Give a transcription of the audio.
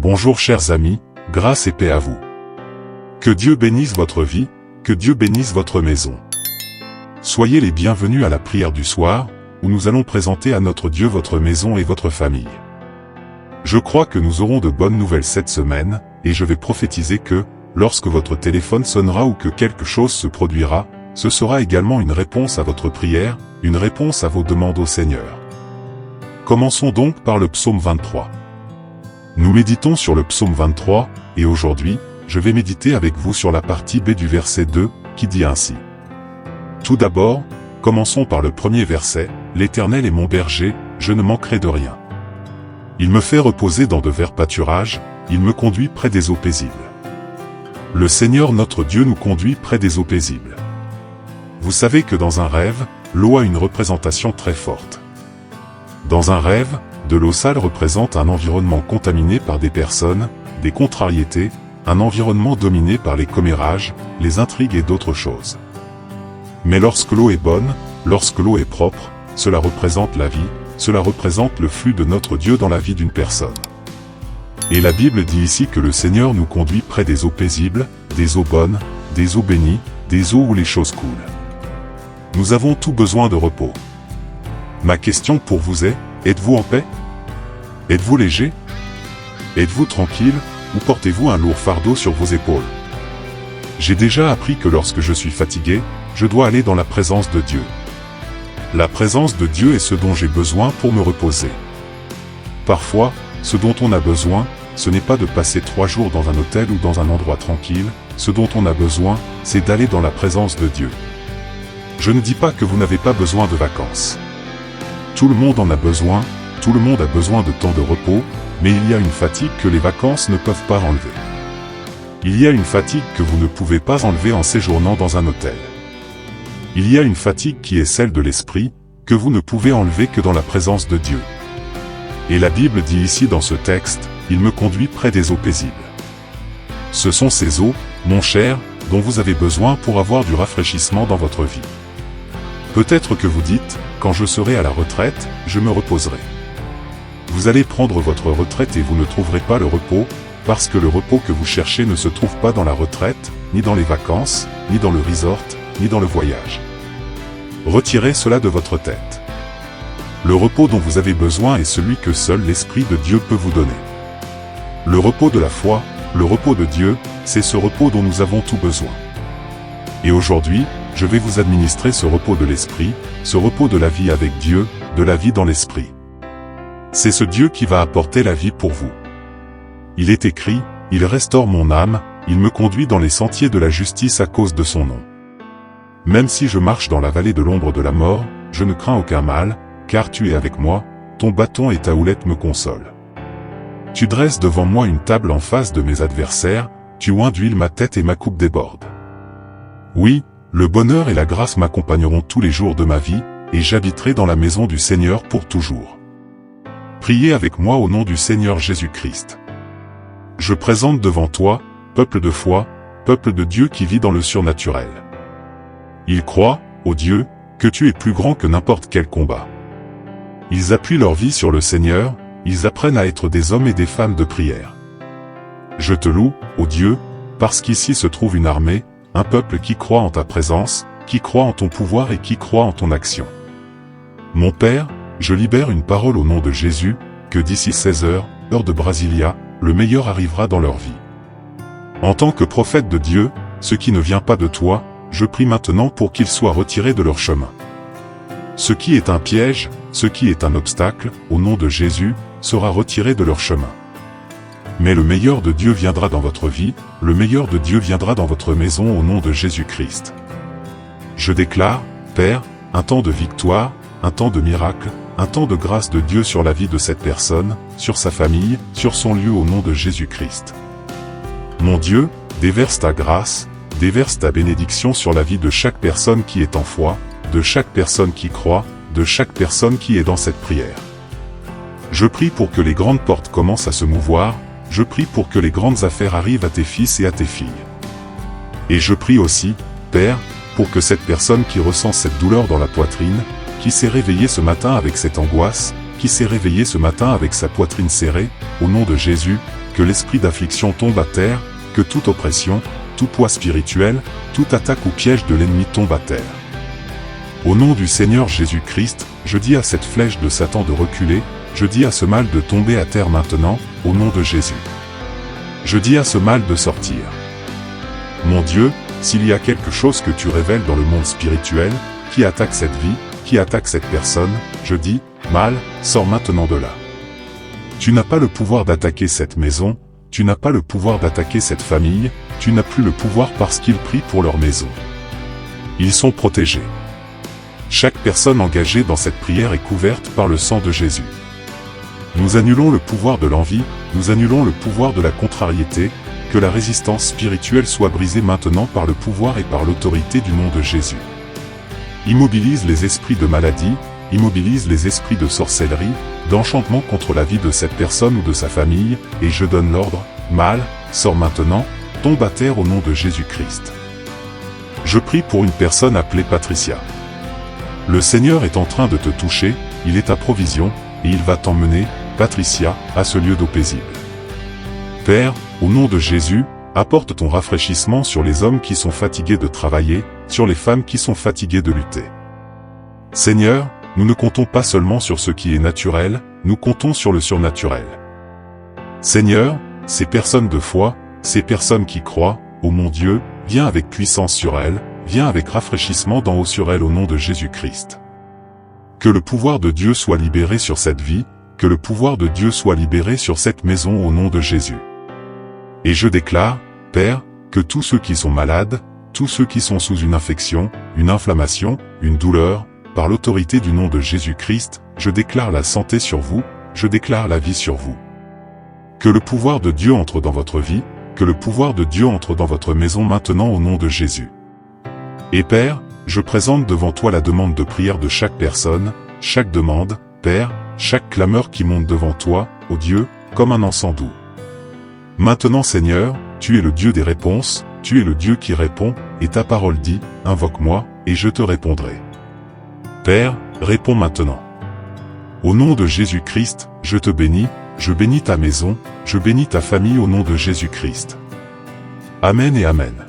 Bonjour chers amis, grâce et paix à vous. Que Dieu bénisse votre vie, que Dieu bénisse votre maison. Soyez les bienvenus à la prière du soir, où nous allons présenter à notre Dieu votre maison et votre famille. Je crois que nous aurons de bonnes nouvelles cette semaine, et je vais prophétiser que, lorsque votre téléphone sonnera ou que quelque chose se produira, ce sera également une réponse à votre prière, une réponse à vos demandes au Seigneur. Commençons donc par le psaume 23. Nous méditons sur le psaume 23, et aujourd'hui, je vais méditer avec vous sur la partie B du verset 2, qui dit ainsi. Tout d'abord, commençons par le premier verset, « L'Éternel est mon berger, je ne manquerai de rien. Il me fait reposer dans de verts pâturages, il me conduit près des eaux paisibles. » Le Seigneur notre Dieu nous conduit près des eaux paisibles. Vous savez que dans un rêve, l'eau a une représentation très forte. Dans un rêve, de l'eau sale représente un environnement contaminé par des personnes, des contrariétés, un environnement dominé par les commérages, les intrigues et d'autres choses. Mais lorsque l'eau est bonne, lorsque l'eau est propre, cela représente la vie, cela représente le flux de notre Dieu dans la vie d'une personne. Et la Bible dit ici que le Seigneur nous conduit près des eaux paisibles, des eaux bonnes, des eaux bénies, des eaux où les choses coulent. Nous avons tout besoin de repos. Ma question pour vous est, êtes-vous en paix? Êtes-vous léger? Êtes-vous tranquille, ou portez-vous un lourd fardeau sur vos épaules? J'ai déjà appris que lorsque je suis fatigué, je dois aller dans la présence de Dieu. La présence de Dieu est ce dont j'ai besoin pour me reposer. Parfois, ce dont on a besoin, ce n'est pas de passer 3 jours dans un hôtel ou dans un endroit tranquille, ce dont on a besoin, c'est d'aller dans la présence de Dieu. Je ne dis pas que vous n'avez pas besoin de vacances. Tout le monde en a besoin, tout le monde a besoin de temps de repos, mais il y a une fatigue que les vacances ne peuvent pas enlever. Il y a une fatigue que vous ne pouvez pas enlever en séjournant dans un hôtel. Il y a une fatigue qui est celle de l'esprit, que vous ne pouvez enlever que dans la présence de Dieu. Et la Bible dit ici dans ce texte, « Il me conduit près des eaux paisibles ». Ce sont ces eaux, mon cher, dont vous avez besoin pour avoir du rafraîchissement dans votre vie. Peut-être que vous dites, quand je serai à la retraite, je me reposerai. Vous allez prendre votre retraite et vous ne trouverez pas le repos, parce que le repos que vous cherchez ne se trouve pas dans la retraite, ni dans les vacances, ni dans le resort, ni dans le voyage. Retirez cela de votre tête. Le repos dont vous avez besoin est celui que seul l'Esprit de Dieu peut vous donner. Le repos de la foi, le repos de Dieu, c'est ce repos dont nous avons tout besoin. Et aujourd'hui, je vais vous administrer ce repos de l'Esprit, ce repos de la vie avec Dieu, de la vie dans l'Esprit. C'est ce Dieu qui va apporter la vie pour vous. Il est écrit, « Il restaure mon âme, il me conduit dans les sentiers de la justice à cause de son nom. Même si je marche dans la vallée de l'ombre de la mort, je ne crains aucun mal, car tu es avec moi, ton bâton et ta houlette me consolent. Tu dresses devant moi une table en face de mes adversaires, tu oins d'huile ma tête et ma coupe déborde. Oui, le bonheur et la grâce m'accompagneront tous les jours de ma vie, et j'habiterai dans la maison du Seigneur pour toujours. Priez avec moi au nom du Seigneur Jésus-Christ. Je présente devant toi, peuple de foi, peuple de Dieu qui vit dans le surnaturel. Ils croient, ô Dieu, que tu es plus grand que n'importe quel combat. Ils appuient leur vie sur le Seigneur, ils apprennent à être des hommes et des femmes de prière. Je te loue, ô Dieu, parce qu'ici se trouve une armée, un peuple qui croit en ta présence, qui croit en ton pouvoir et qui croit en ton action. Mon Père, je libère une parole au nom de Jésus, que d'ici 16 heures, heure de Brasilia, le meilleur arrivera dans leur vie. En tant que prophète de Dieu, ce qui ne vient pas de toi, je prie maintenant pour qu'il soit retiré de leur chemin. Ce qui est un piège, ce qui est un obstacle, au nom de Jésus, sera retiré de leur chemin. Mais le meilleur de Dieu viendra dans votre vie, le meilleur de Dieu viendra dans votre maison au nom de Jésus-Christ. Je déclare, Père, un temps de victoire, un temps de miracle, un temps de grâce de Dieu sur la vie de cette personne, sur sa famille, sur son lieu au nom de Jésus-Christ. Mon Dieu, déverse ta grâce, déverse ta bénédiction sur la vie de chaque personne qui est en foi, de chaque personne qui croit, de chaque personne qui est dans cette prière. Je prie pour que les grandes portes commencent à se mouvoir, je prie pour que les grandes affaires arrivent à tes fils et à tes filles. Et je prie aussi, Père, pour que cette personne qui ressent cette douleur dans la poitrine, qui s'est réveillée ce matin avec cette angoisse, qui s'est réveillée ce matin avec sa poitrine serrée, au nom de Jésus, que l'esprit d'affliction tombe à terre, que toute oppression, tout poids spirituel, toute attaque ou piège de l'ennemi tombe à terre. Au nom du Seigneur Jésus-Christ, je dis à cette flèche de Satan de reculer, je dis à ce mal de tomber à terre maintenant, au nom de Jésus. Je dis à ce mal de sortir. Mon Dieu, s'il y a quelque chose que tu révèles dans le monde spirituel, qui attaque cette vie, qui attaque cette personne, je dis, mal, sors maintenant de là. Tu n'as pas le pouvoir d'attaquer cette maison, tu n'as pas le pouvoir d'attaquer cette famille, tu n'as plus le pouvoir parce qu'ils prient pour leur maison. Ils sont protégés. Chaque personne engagée dans cette prière est couverte par le sang de Jésus. Nous annulons le pouvoir de l'envie, nous annulons le pouvoir de la contrariété, que la résistance spirituelle soit brisée maintenant par le pouvoir et par l'autorité du nom de Jésus. Immobilise les esprits de maladie, immobilise les esprits de sorcellerie, d'enchantement contre la vie de cette personne ou de sa famille, et je donne l'ordre, mal, sors maintenant, tombe à terre au nom de Jésus-Christ. Je prie pour une personne appelée Patricia. Le Seigneur est en train de te toucher, il est ta provision, et il va t'emmener, Patricia, à ce lieu d'eau paisible. Père, au nom de Jésus, apporte ton rafraîchissement sur les hommes qui sont fatigués de travailler, sur les femmes qui sont fatiguées de lutter. Seigneur, nous ne comptons pas seulement sur ce qui est naturel, nous comptons sur le surnaturel. Seigneur, ces personnes de foi, ces personnes qui croient, ô mon Dieu, viens avec puissance sur elles, viens avec rafraîchissement d'en haut sur elles au nom de Jésus-Christ. Que le pouvoir de Dieu soit libéré sur cette vie, que le pouvoir de Dieu soit libéré sur cette maison au nom de Jésus. Et je déclare, Père, que tous ceux qui sont malades, tous ceux qui sont sous une infection, une inflammation, une douleur, par l'autorité du nom de Jésus-Christ, je déclare la santé sur vous, je déclare la vie sur vous. Que le pouvoir de Dieu entre dans votre vie, que le pouvoir de Dieu entre dans votre maison maintenant au nom de Jésus. Et Père, je présente devant toi la demande de prière de chaque personne, chaque demande, Père, chaque clameur qui monte devant toi, ô Dieu, comme un encens doux. Maintenant Seigneur, tu es le Dieu des réponses, tu es le Dieu qui répond, et ta parole dit, invoque-moi, et je te répondrai. Père, réponds maintenant. Au nom de Jésus-Christ, je te bénis, je bénis ta maison, je bénis ta famille au nom de Jésus-Christ. Amen et Amen.